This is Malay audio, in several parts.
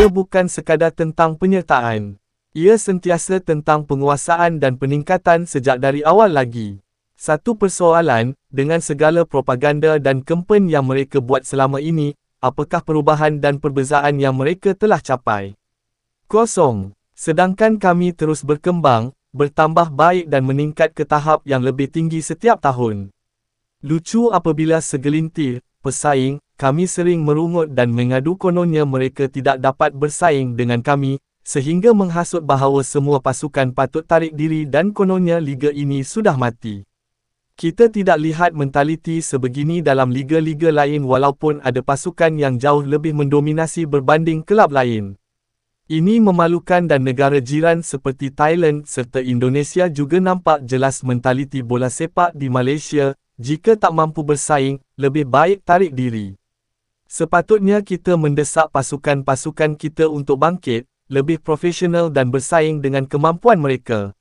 Ia bukan sekadar tentang penyertaan. Ia sentiasa tentang penguasaan dan peningkatan sejak dari awal lagi. Satu persoalan, dengan segala propaganda dan kempen yang mereka buat selama ini, apakah perubahan dan perbezaan yang mereka telah capai? Kosong. Sedangkan kami terus berkembang, bertambah baik dan meningkat ke tahap yang lebih tinggi setiap tahun. Lucu apabila segelintir pesaing kami sering merungut dan mengadu kononnya mereka tidak dapat bersaing dengan kami, sehingga menghasut bahawa semua pasukan patut tarik diri dan kononnya liga ini sudah mati. Kita tidak lihat mentaliti sebegini dalam liga-liga lain walaupun ada pasukan yang jauh lebih mendominasi berbanding kelab lain. Ini memalukan dan negara jiran seperti Thailand serta Indonesia juga nampak jelas mentaliti bola sepak di Malaysia, jika tak mampu bersaing, lebih baik tarik diri. Sepatutnya kita mendesak pasukan-pasukan kita untuk bangkit, lebih profesional dan bersaing dengan kemampuan mereka.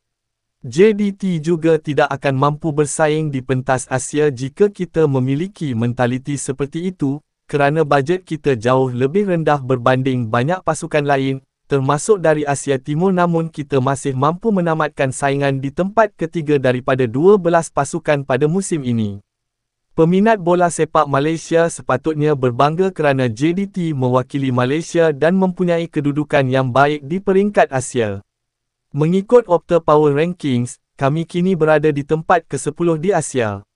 JDT juga tidak akan mampu bersaing di pentas Asia jika kita memiliki mentaliti seperti itu, kerana bajet kita jauh lebih rendah berbanding banyak pasukan lain, termasuk dari Asia Timur namun kita masih mampu menamatkan saingan di tempat ketiga daripada 12 pasukan pada musim ini. Peminat bola sepak Malaysia sepatutnya berbangga kerana JDT mewakili Malaysia dan mempunyai kedudukan yang baik di peringkat Asia. Mengikut Opta Power Rankings, kami kini berada di tempat ke-10 di Asia.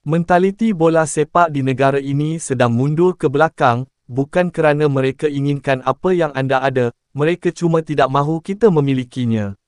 Mentaliti bola sepak di negara ini sedang mundur ke belakang, bukan kerana mereka inginkan apa yang anda ada, mereka cuma tidak mahu kita memilikinya.